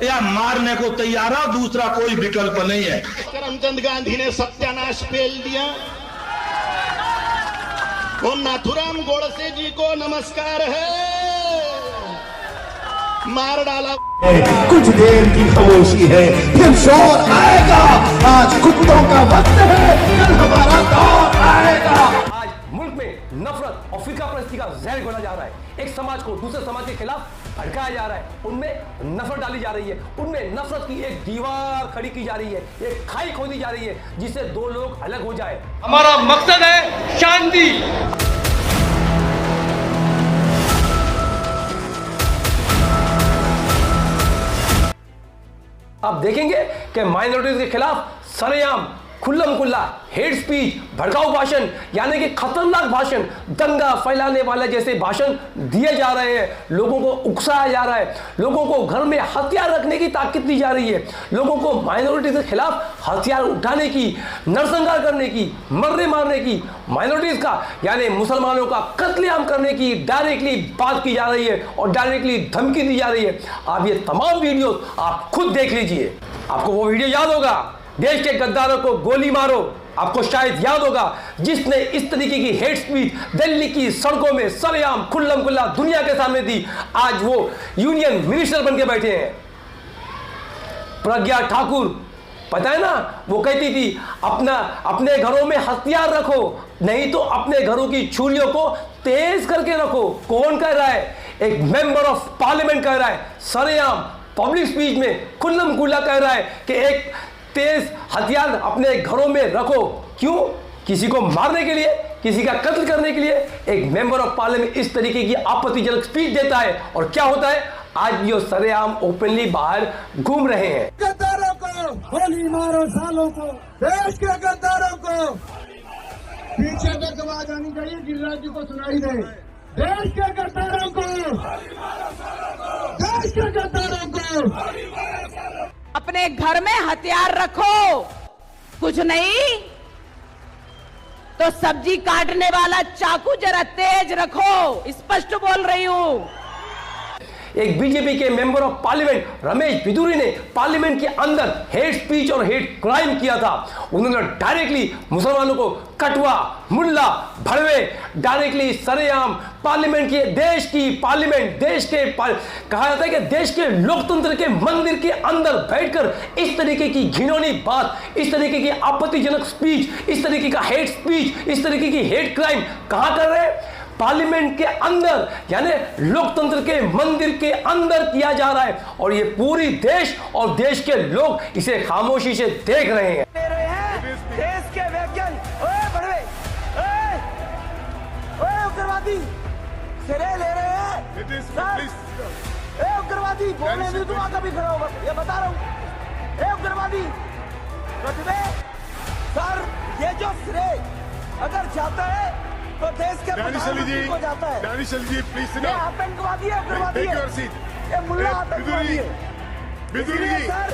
या मारने को तैयार हो, दूसरा कोई विकल्प नहीं है। करमचंद गांधी ने सत्यानाश पेल दिया। वो नाथुराम गोडसे जी को नमस्कार है, मार डाला। कुछ देर की खामोशी है, फिर शोर आएगा। आज कुत्तों का वक्त है, कल हमारा दौर आएगा। आज मुल्क में नफरत और फिरकापरस्ती का जहर घोला जा रहा है। एक समाज को दूसरे समाज के खिलाफ भड़काया जा रहा है, उनमें नफरत डाली जा रही है, उनमें नफरत की एक दीवार खड़ी की जा रही है, एक खाई खोदी जा रही है जिससे दो लोग अलग हो जाए। हमारा मकसद है शांति। आप देखेंगे कि माइनॉरिटीज के खिलाफ सरेआम खुल्लम खुल्ला हेट स्पीच, भड़काऊ भाषण, यानी कि खतरनाक भाषण, दंगा फैलाने वाले जैसे भाषण दिए जा रहे हैं। लोगों को उकसाया जा रहा है, लोगों को घर में हथियार रखने की ताकत दी जा रही है, लोगों को माइनॉरिटीज के खिलाफ हथियार उठाने की, नरसंहार करने की, मरने मारने की, माइनॉरिटीज का यानी मुसलमानों का कत्लेआम करने की डायरेक्टली बात की जा रही है और डायरेक्टली धमकी दी जा रही है। आप ये तमाम वीडियो आप खुद देख लीजिए। आपको वो वीडियो याद होगा, देश के गद्दारों को गोली मारो। आपको शायद याद होगा जिसने इस तरीके की हेट स्पीच दिल्ली की सड़कों में सरेआम खुल्लम खुल्ला दुनिया के सामने दी, आज वो यूनियन मिनिस्टर बन के बैठे हैं। प्रज्ञा ठाकुर, पता है ना, वो कहती थी अपने घरों में हथियार रखो, नहीं तो अपने घरों की छुरियों को तेज करके रखो। कौन कह रहा है? एक मेंबर ऑफ पार्लियामेंट कह रहा है, सरेआम पब्लिक स्पीच में खुल्लम खुल्ला कह रहा है कि एक तेज हथियार अपने घरों में रखो। क्यों? किसी को मारने के लिए, किसी का कत्ल करने के लिए। एक मेंबर ऑफ पार्लियामेंट इस तरीके की आपत्तिजनक स्पीच देता है और क्या होता है? आज ये सरेआम ओपनली बाहर घूम रहे हैं। गद्दारों को गोली मारो, सालों को, देश के गद्दारों को पीछे तक आवाज आनी चाहिए, गिरिराज जी को सुनाई दे। देश के गद्दारों को, देश के गद्दारों को अपने घर में हथियार रखो, कुछ नहीं तो सब्जी काटने वाला चाकू जरा तेज रखो। स्पष्ट बोल रही हूं। एक बीजेपी के मेंबर ऑफ पार्लियामेंट रमेश बिदुरी ने पार्लियामेंट के अंदर हेट स्पीच और हेट क्राइम किया था। उन्होंने डायरेक्टली मुसलमानों को कटवा, मुल्ला, भड़वे, डायरेक्टली सरेआम पार्लियामेंट के, देश की पार्लियामेंट, देश के कहा जाता है कि देश के लोकतंत्र के मंदिर के अंदर बैठकर इस तरीके की घिनौनी बात, इस तरीके की आपत्तिजनक स्पीच, इस तरीके का हेट स्पीच, इस तरीके की हेट क्राइम कहां कर रहे हैं? पार्लियामेंट के अंदर, यानी लोकतंत्र के मंदिर के अंदर किया जा रहा है और ये पूरी देश और देश के लोग इसे खामोशी से देख रहे हैं। देश के वैज्ञानिक उग्रवादी सिरे ले रहे हैं। उग्रवादी बोलने में तुम आगे भी खड़ा होगा, ये बता रहा हूँ। उग्रवादी सर, ये जो सिरे अगर जाता है तो देश के प्रधानमंत्री को जाता है। ये आतंकवादी है, उग्रवादी है, ये मुल्ला आतंकवादी है। इसलिए सर,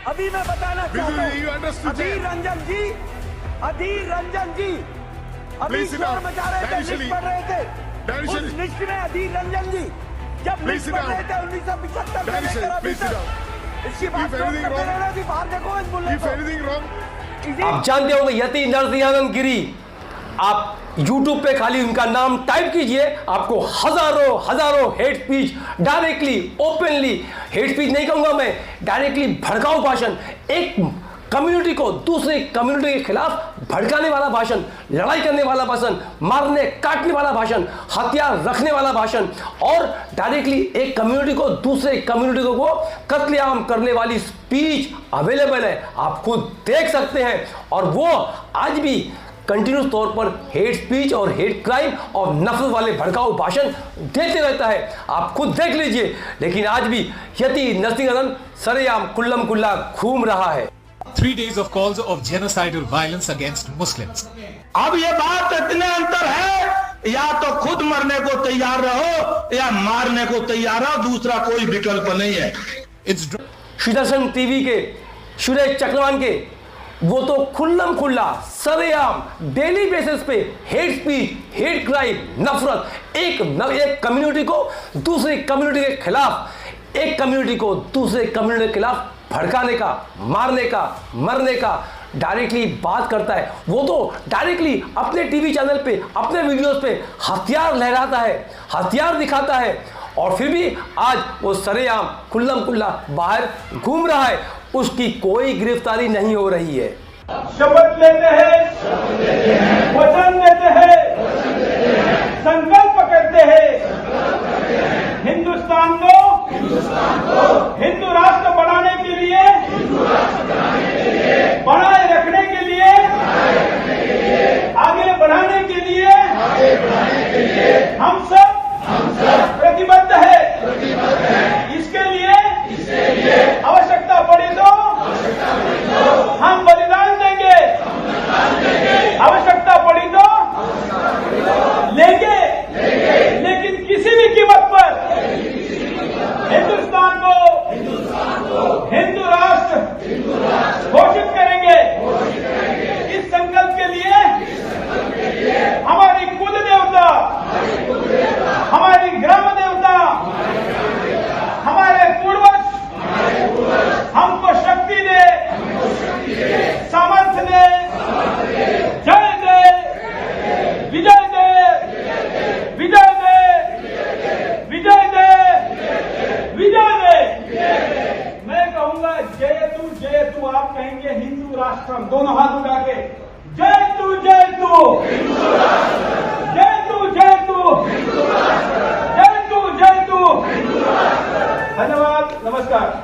अभी मैं बताना चाहता हूँ, अधीर रंजन जी अभी शोर मचा रहे थे, लिस्ट पढ़ रहे थे। उस लिस्ट में अधीर रंजन जी जब लिस्ट पढ़ रहे थे 1975 में लेकर अभी तक, इसकी बात करते रहना थी। बाहर देखो इस मुल्ले को। आप जानते होंगे यति नरसिंहानंद गिरी, आप YouTube पे खाली उनका नाम टाइप कीजिए, आपको हजारों hate speech, directly openly hate speech नहीं कहूंगा मैं, डायरेक्टली भड़काऊ भाषण, एक कम्युनिटी को दूसरे कम्युनिटी के खिलाफ भड़काने वाला भाषण, लड़ाई करने वाला भाषण, मारने काटने वाला भाषण, हथियार रखने वाला भाषण और डायरेक्टली एक कम्युनिटी को दूसरे कम्युनिटी को कत्लेआम करने वाली स्पीच अवेलेबल है। आप खुद देख सकते हैं और वो आज भी कंटिन्यूस तौर पर हेट स्पीच और हेट क्राइम और नफरत वाले भड़काऊ भाषण देते रहता है। आप खुद देख लीजिए। लेकिन आज भी यति नरसिंहानंद सरेआम खुल्लम खुल्ला घूम रहा है। 3 days of calls of genocidal violence against Muslims. अब ये बात इतने अंतर है, या तो खुद मरने को तैयार रहो या मारने को तैयार रहो, दूसरा कोई विकल्प नहीं है। सुदर्शन टीवी के सुरेश चक्रवान के वो तो खुल्लम खुल्ला सरेआम डेली बेसिस पे हेट स्पीच, हेट क्राइम, नफरत, एक कम्युनिटी को दूसरी कम्युनिटी के खिलाफ एक कम्युनिटी को दूसरे कम्युनिटी के खिलाफ भड़काने का, मारने का, मरने का डायरेक्टली बात करता है, वो तो डायरेक्टली अपने टीवी चैनल पे, अपने वीडियोस पे हथियार लहराता है, हथियार दिखाता है, और फिर भी आज वो सरेआम खुल्लम खुल्ला बाहर घूम रहा है, उसकी कोई गिरफ्तारी नहीं हो रही है। शपथ लेते हैं, वचन देते हैं, संकल्प करते हैं, हिंदुस्तान को हिंदू राष्ट्र बनाने के लिए, बनाए रखने के लिए, आगे बढ़ाने के लिए हम सब प्रतिबद्ध है। इसके लिए आवश्यकता पड़ी तो हम बलिदान देंगे, आवश्यकता पड़ी तो लेंगे, लेकिन किसी भी कीमत पर हिंदुस्तान को हिंदू राष्ट्र घोषित करेंगे। इस संकल्प के लिए हमारी कुल देवता, हमारी ग्राम देवता, हमारे पूर्वज हमको शक्ति दे, सामर्थ्य दे, जय दे, विजय दे, विजय दे, विजय दे, विजय दे। मैं कहूंगा जय तू, आप कहेंगे हिंदू राष्ट्रम, दोनों हाथ उठा के जय तू, जय तू, जय तू, जय तू, जय तू, जय तू। धन्यवाद, नमस्कार।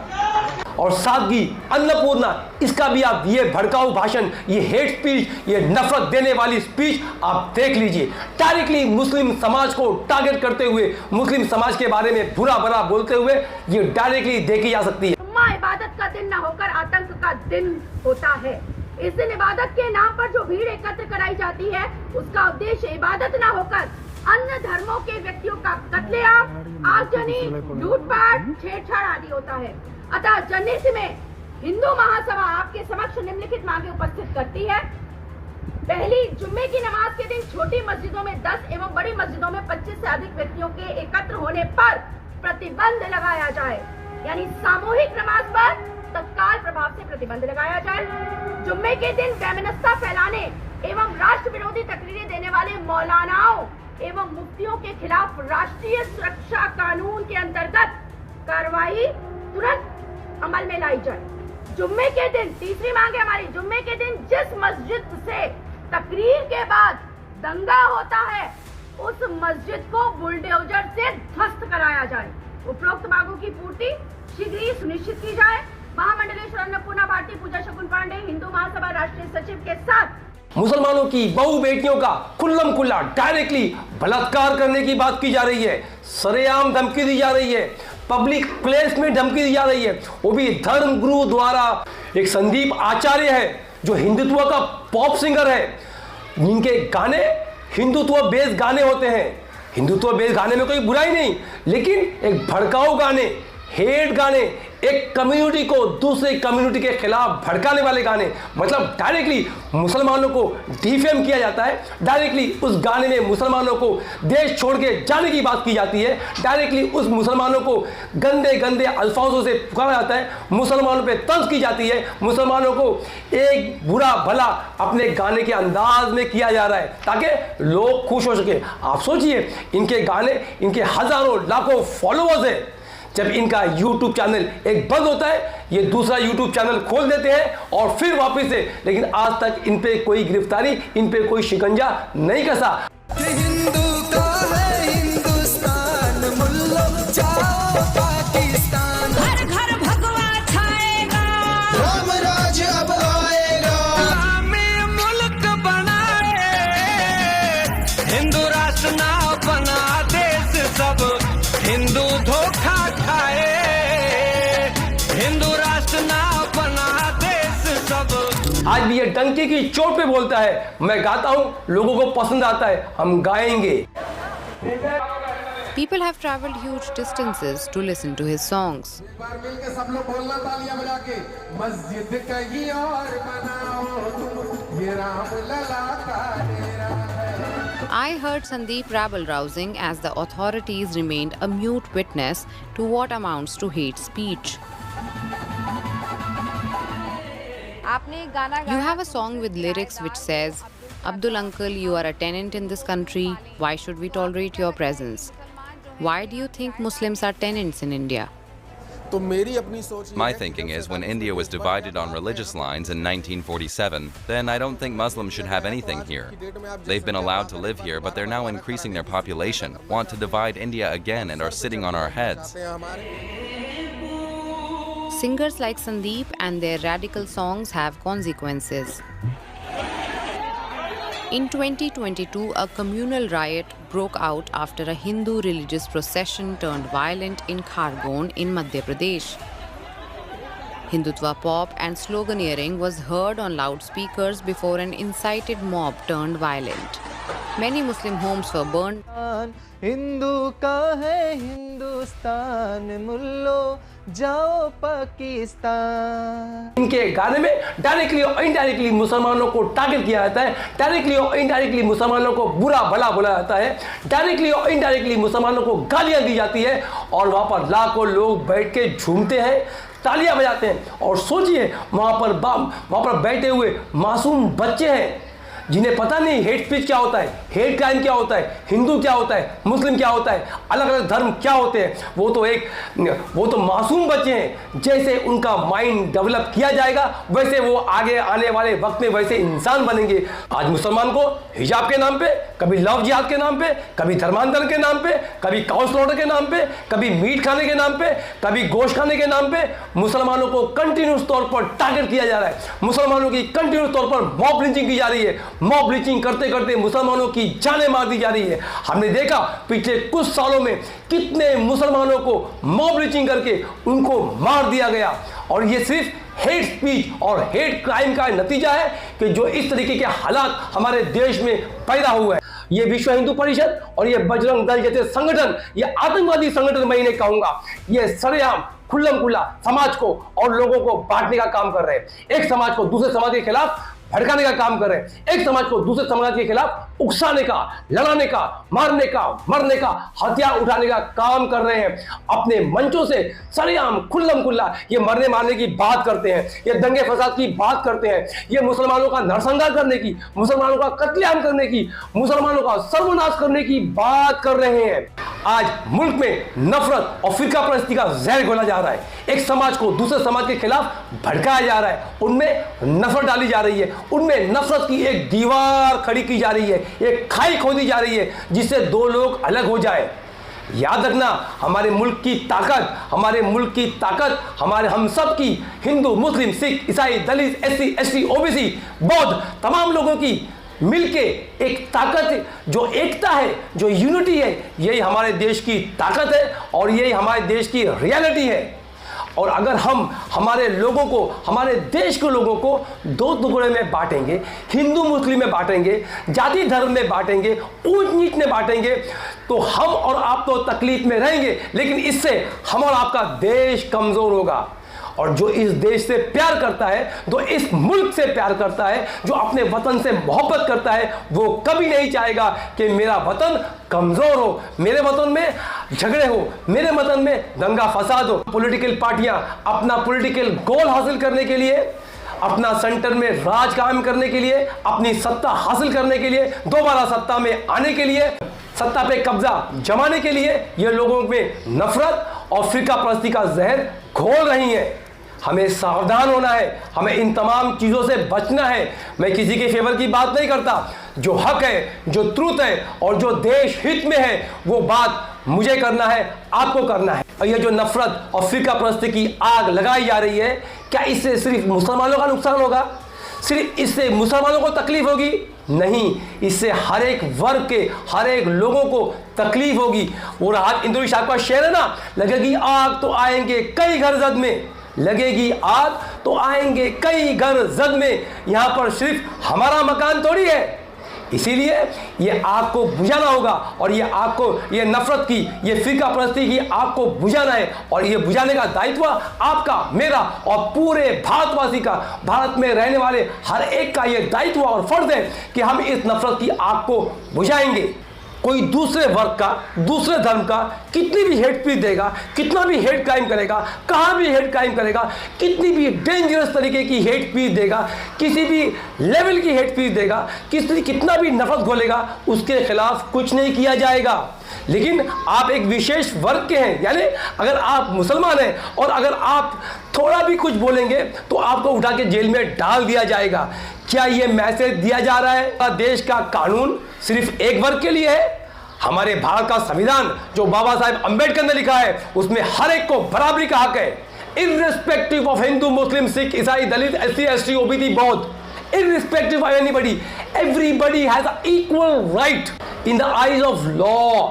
और सादगी, अन्नपूर्णा, इसका भी आप ये भड़काऊ भाषण, ये हेट स्पीच, ये नफरत देने वाली स्पीच आप देख लीजिए। डायरेक्टली मुस्लिम समाज को टारगेट करते हुए, मुस्लिम समाज के बारे में बुरा भला बोलते हुए ये डायरेक्टली देखी जा सकती है। जुम्मा इबादत का दिन न होकर आतंक का दिन होता है। इस दिन इबादत के नाम पर जो भीड़ एकत्र कराई जाती है, उसका उद्देश्य इबादत न होकर अन्य धर्मों के व्यक्तियों का कत्लेआम, आगजनी, लूटपाट, छेड़छाड़ आदि होता है। अतः जनहित में हिंदू महासभा आपके समक्ष निम्नलिखित मांगे उपस्थित करती है। पहली, जुम्मे की नमाज के दिन छोटी मस्जिदों में 10 एवं बड़ी मस्जिदों में 25 से अधिक व्यक्तियों के एकत्र होने पर प्रतिबंध लगाया जाए, यानी सामूहिक नमाज पर तत्काल प्रभाव से प्रतिबंध लगाया जाए। जुम्मे के दिन वैमनस्यता फैलाने एवं राष्ट्र विरोधी तकरीरें देने वाले मौलानाओं एवं मुफ्तियों के खिलाफ राष्ट्रीय सुरक्षा कानून के अंतर्गत कार्रवाई तुरंत अमल में लाई जाए। जुम्मे के दिन, तीसरी मांग है हमारी, जुम्मे के दिन जिस मस्जिद से तकरीर के बाद दंगा होता है, उस मस्जिद को बुलडोजर से ध्वस्त कराया जाए। उपरोक्त मांगों की पूर्ति शीघ्र ही सुनिश्चित की जाए। महामंडलेश्वर अन्नपूर्णा भारती पूजा शकुन पांडे, हिंदू महासभा राष्ट्रीय सचिव के साथ मुसलमानों की बहु बेटियों का खुल्लम खुल्ला डायरेक्टली बलात्कार करने की बात की जा रही है, सरेआम धमकी दी जा रही है, पब्लिक प्लेस में धमकी दी जा रही है, वो भी धर्म गुरु द्वारा। एक संदीप आचार्य है जो हिंदुत्व का पॉप सिंगर है, इनके गाने हिंदुत्व बेस्ड गाने होते हैं। हिंदुत्व बेस्ड गाने में कोई बुराई नहीं, लेकिन एक भड़काऊ गाने, हेट गाने, एक कम्युनिटी को दूसरे कम्युनिटी के खिलाफ भड़काने वाले गाने, मतलब डायरेक्टली मुसलमानों को डिफेम किया जाता है। डायरेक्टली उस गाने में मुसलमानों को देश छोड़ के जाने की बात की जाती है। डायरेक्टली उस मुसलमानों को गंदे गंदे अल्फाजों से पुकारा जाता है, मुसलमानों पे तंज की जाती है, मुसलमानों को एक बुरा भला अपने गाने के अंदाज में किया जा रहा है ताकि लोग खुश हो सके। आप सोचिए, इनके गाने, इनके हजारों लाखों फॉलोअर्स है। जब इनका YouTube चैनल एक बंद होता है, ये दूसरा YouTube चैनल खोल देते हैं और फिर वापस से, लेकिन आज तक इन पे कोई गिरफ्तारी, इन पे कोई शिकंजा नहीं कसा। हिंदू का है हिंदुस्तान, मुल्लो जाओ पाकिस्तान, हर घर भगवा छाएगा, राम राज अब आएगा, इस्लामी मुल्क बनाए, हिंदू राष्ट्र ना बना देश सब हिंदू धोखा खाए, हिंदू राष्ट्र ना बना देश सब। आज भी ये डंकी की चोट पे बोलता है, मैं गाता हूँ, लोगों को पसंद आता है, हम गाएंगे। People have traveled huge distances to listen to his songs. मिलके सब लोग बोलना तालियां बजा के, मस्जिद कहीं और बनाओ, ये राम लला का डेरा है। I heard Sandeep rabble-rousing as the authorities remained a mute witness to what amounts to hate speech. You have a song with lyrics which says, Abdul uncle, you are a tenant in this country. Why should we tolerate your presence? Why do you think Muslims are tenants in India? My thinking is when India was divided on religious lines in 1947, then I don't think Muslims should have anything here. They've been allowed to live here, but they're now increasing their population, want to divide India again, and are sitting on our heads. Singers like Sandeep and their radical songs have consequences. In 2022, a communal riot broke out after a Hindu religious procession turned violent in Khargone in Madhya Pradesh. Hindutva pop and sloganeering was heard on loudspeakers before an incited mob turned violent. Many Muslim homes were burned. Hindu का है हिंदुस्तान मुल्लो जाओ पाकिस्तान। इनके गाने में directly और indirectly मुसलमानों को target किया जाता है, डायरेक्टली और इनडायरेक्टली मुसलमानों को बुरा भला बोला जाता है, डायरेक्टली और इनडायरेक्टली मुसलमानों को गालियां दी जाती है और वहाँ पर लाखों लोग बैठ के झूमते हैं, तालियां बजाते हैं। और सोचिए वहाँ पर बैठे हुए मासूम बच्चे हैं जिन्हें पता नहीं हेट स्पीच क्या होता है, हेट क्राइम क्या होता है, हिंदू क्या होता है, मुस्लिम क्या होता है, अलग अलग धर्म क्या होते हैं। वो तो मासूम बच्चे हैं। जैसे उनका माइंड डेवलप किया जाएगा वैसे वो आगे आने वाले वक्त में वैसे इंसान बनेंगे। आज मुसलमान को हिजाब के नाम पे, कभी लव जिहाद के नाम पे, कभी धर्मांतरण के नाम पे, कभी काउ स्लॉटर के नाम पे, कभी मीट खाने के नाम पे, कभी गोश्त खाने के नाम पे मुसलमानों को कंटिन्यूस तौर पर टारगेट किया जा रहा है। मुसलमानों की कंटिन्यूस तौर पर मॉब लिंचिंग की जा रही है। मॉब लिंचिंग करते करते मुसलमानों की जानें मार दी जा रही है। हमने देखा पिछले कुछ सालों में कितने मुसलमानों को मॉब लिंचिंग करके उनको मार दिया गया। और ये सिर्फ हेट स्पीच और हेट क्राइम का नतीजा है कि जो इस तरीके के हालात हमारे देश में पैदा हुए हैं। ये विश्व हिंदू परिषद और ये बजरंग दल जैसे संगठन, ये आतंकवादी संगठन मैं इन्हें कहूंगा, ये सरेआम खुल्लम खुल्ला समाज को और लोगों को बांटने का काम कर रहे हैं। एक समाज को दूसरे समाज के खिलाफ भड़काने का काम कर रहे हैं, एक समाज को दूसरे समाज के खिलाफ उकसाने का, लड़ाने का, मारने का, मरने का, हथियार उठाने का काम कर रहे हैं। अपने मंचों से सरेआम खुल्लम खुल्ला ये मरने मारने की बात करते हैं, ये दंगे फसाद की बात करते हैं, ये मुसलमानों का नरसंहार करने की, मुसलमानों का कत्लेआम करने की, मुसलमानों का सर्वनाश करने की बात कर रहे हैं। आज मुल्क में नफरत और फिरका परस्ती का जहर घोला जा रहा है। एक समाज को दूसरे समाज के खिलाफ भड़काया जा रहा है, उनमें नफरत डाली जा रही है, उनमें नफरत की एक दीवार खड़ी की जा रही है, एक खाई खोदी जा रही है जिससे दो लोग अलग हो जाए। याद रखना, हमारे मुल्क की ताकत, हमारे हम सब की, हिंदू, मुस्लिम, सिख, ईसाई, दलित, एससी, एसटी, ओबीसी, बौद्ध, तमाम लोगों की मिलके एक ताकत, जो एकता है, जो यूनिटी है, यही हमारे देश की ताकत है और यही हमारे देश की रियलिटी है। और अगर हम हमारे लोगों को, हमारे देश के लोगों को दो टुकड़े में बांटेंगे, हिंदू मुस्लिम में बांटेंगे, जाति धर्म में बांटेंगे, ऊंच नीच में बांटेंगे, तो हम और आप तो तकलीफ में रहेंगे, लेकिन इससे हम और आपका देश कमजोर होगा। और जो इस देश से प्यार करता है, जो इस मुल्क से प्यार करता है, जो अपने वतन से मोहब्बत करता है, वो कभी नहीं चाहेगा कि मेरा वतन कमजोर हो, मेरे वतन में झगड़े हो, मेरे वतन में दंगा फसाद हो। पॉलिटिकल पार्टियां अपना पॉलिटिकल गोल हासिल करने के लिए, अपना सेंटर में राज कायम करने के लिए, अपनी सत्ता हासिल करने के लिए, दोबारा सत्ता में आने के लिए, सत्ता पे कब्जा जमाने के लिए ये लोगों में नफरत और फिरका परस्ती का जहर घोल रही है। हमें सावधान होना है, हमें इन तमाम चीज़ों से बचना है। मैं किसी के फेवर की बात नहीं करता। जो हक है, जो ट्रूथ है और जो देश हित में है, वो बात मुझे करना है, आपको करना है। और ये जो नफरत और फिरका परस्ती की आग लगाई जा रही है, क्या इससे सिर्फ मुसलमानों का नुकसान होगा? सिर्फ इससे मुसलमानों को तकलीफ होगी? नहीं, इससे हर एक वर्ग के, हर एक लोगों को तकलीफ होगी। वो राहत इंदौरी साहब का शेर है ना, लगेगी आग तो आएंगे कई घर जद में, लगेगी आग तो आएंगे कई घर जद में। यहाँ पर सिर्फ हमारा मकान थोड़ी है, इसीलिए ये आग को बुझाना होगा और ये आग को, ये नफरत की, ये फिरका परस्ती की आग को बुझाना है और ये बुझाने का दायित्व आपका, मेरा और पूरे भारतवासी का, भारत में रहने वाले हर एक का ये दायित्व और फर्ज है कि हम इस नफरत की आग को बुझाएंगे। कोई दूसरे वर्ग का, दूसरे धर्म का कितनी भी हेट स्पीच देगा, कितना भी हेट क्राइम करेगा, कहाँ भी हेट क्राइम करेगा, कितनी भी डेंजरस तरीके की हेट स्पीच देगा, किसी भी लेवल की हेट स्पीच देगा, कितना भी नफरत घोलेगा, उसके खिलाफ कुछ नहीं किया जाएगा। लेकिन आप एक विशेष वर्ग के हैं, यानी अगर आप मुसलमान हैं और अगर आप थोड़ा भी कुछ बोलेंगे तो आपको उठा के जेल में डाल दिया जाएगा। क्या ये मैसेज दिया जा रहा है? देश का कानून सिर्फ एक वर्ग के लिए है? हमारे भारत का संविधान जो बाबा साहेब अंबेडकर ने लिखा है उसमें हर एक को बराबरी का हक है, इर्रेस्पेक्टिव ऑफ हिंदू, मुस्लिम, सिख, ईसाई, दलित, SC, ST, OBC, बौद्ध, irrespective of anybody, everybody has an equal right in the eyes of law।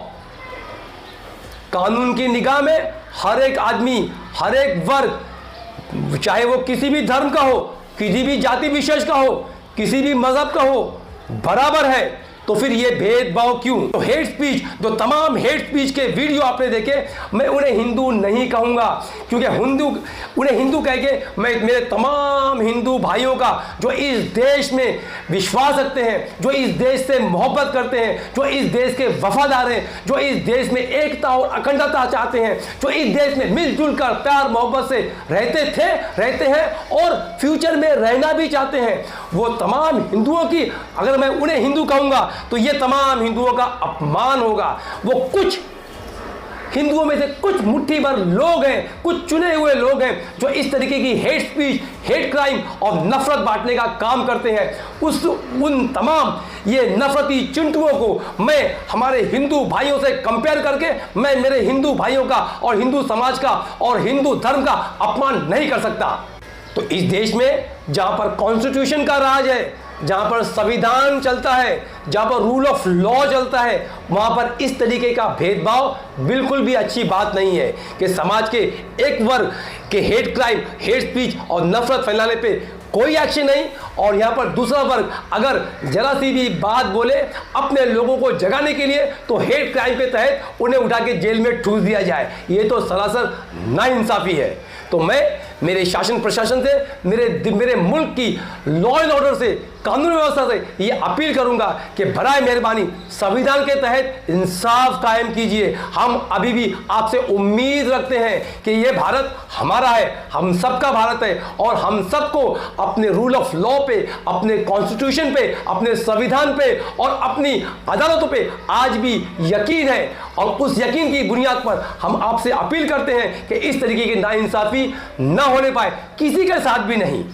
कानून की निगाह में हर एक आदमी, हर एक वर्ग, चाहे वो किसी भी धर्म का हो, किसी भी जाति विशेष का हो, किसी भी मजहब का हो, बराबर है। तो फिर ये भेदभाव क्यों? तो हेट स्पीच, जो तमाम हेट स्पीच के वीडियो आपने देखे, मैं उन्हें हिंदू नहीं कहूंगा, क्योंकि उन्हें हिंदू कह के मैं मेरे तमाम हिंदू भाइयों का जो इस देश में विश्वास रखते हैं, जो इस देश से मोहब्बत करते हैं, जो इस देश के वफादार हैं, जो इस देश में एकता और अखंडता चाहते हैं, जो इस देश में मिलजुल कर प्यार मोहब्बत से रहते हैं और फ्यूचर में रहना भी चाहते हैं, वो तमाम हिंदुओं की, अगर मैं उन्हें हिंदू कहूंगा तो ये तमाम हिंदुओं का अपमान होगा। वो कुछ हिंदुओं में से कुछ मुट्ठी भर लोग हैं, कुछ चुने हुए लोग हैं जो इस तरीके की हेट स्पीच, हेट क्राइम और नफरत बांटने का काम करते हैं। उन तमाम ये नफरती चिंटुओं को मैं हमारे हिंदू भाइयों से कंपेयर करके मैं मेरे हिंदू भाइयों का और हिंदू समाज का और हिंदू धर्म का अपमान नहीं कर सकता। तो इस देश में जहां पर कॉन्स्टिट्यूशन का राज है, जहां पर संविधान चलता है, जहां पर रूल ऑफ लॉ चलता है, वहां पर इस तरीके का भेदभाव बिल्कुल भी अच्छी बात नहीं है कि समाज के एक वर्ग के हेट क्राइम, हेट स्पीच और नफरत फैलाने पे कोई एक्शन नहीं और यहां पर दूसरा वर्ग अगर जरा सी भी बात बोले अपने लोगों को जगाने के लिए तो हेट क्राइम के तहत उन्हें उठा के जेल में ठूस दिया जाए। ये तो सरासर नाइंसाफी है। तो मैं मेरे शासन प्रशासन से, मेरे मुल्क की लॉ एंड ऑर्डर से, कानून व्यवस्था से ये अपील करूंगा कि बराए मेहरबानी संविधान के तहत इंसाफ कायम कीजिए। हम अभी भी आपसे उम्मीद रखते हैं कि ये भारत हमारा है, हम सबका भारत है और हम सबको अपने रूल ऑफ लॉ पे, अपने कॉन्स्टिट्यूशन पे, अपने संविधान पे और अपनी अदालतों पे आज भी यकीन है और उस यकीन की बुनियाद पर हम आपसे अपील करते हैं कि इस तरीके की नाइंसाफी ना होने पाए, किसी के साथ भी नहीं,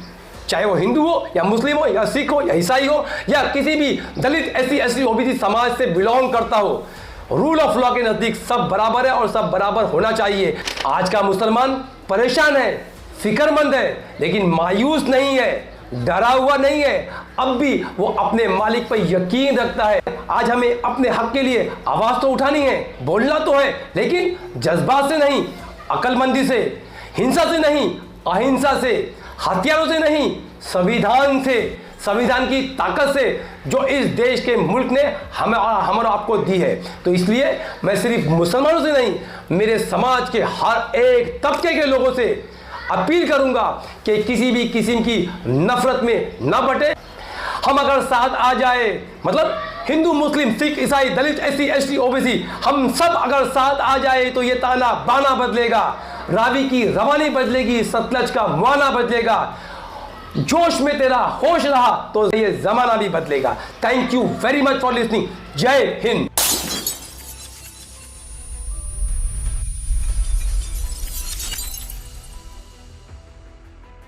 चाहे वो हिंदू हो या मुस्लिम हो या सिख हो या ईसाई हो या किसी भी दलित, SC, ST, OBC समाज से बिलोंग करता हो। रूल ऑफ लॉ के नजदीक सब बराबर है और सब बराबर होना चाहिए। आज का मुसलमान परेशान है, फिक्रमंद है, लेकिन मायूस नहीं है, डरा हुआ नहीं है, अब भी वो अपने मालिक पर यकीन रखता है। आज हमें अपने हक के लिए आवाज तो उठानी है, बोलना तो है, लेकिन जज्बात से नहीं, अकलमंदी से, हिंसा से नहीं, अहिंसा से, हथियारों से नहीं, संविधान से, संविधान की ताकत से जो इस देश के मुल्क ने हमें और आपको दी है। तो इसलिए मैं सिर्फ मुसलमानों से नहीं, मेरे समाज के हर एक तबके के लोगों से अपील करूंगा कि किसी भी किस्म की नफरत में ना बटे। हम अगर साथ आ जाए, मतलब हिंदू, मुस्लिम, सिख, ईसाई, दलित, SC, ST, OBC, हम सब अगर साथ आ जाए तो ये ताना बाना बदलेगा, रावी की रवानी बदलेगी, सतलज का मुआना बदलेगा, जोश में तेरा होश रहा तो ये जमाना भी बदलेगा। Thank you very much for listening. जय हिंद।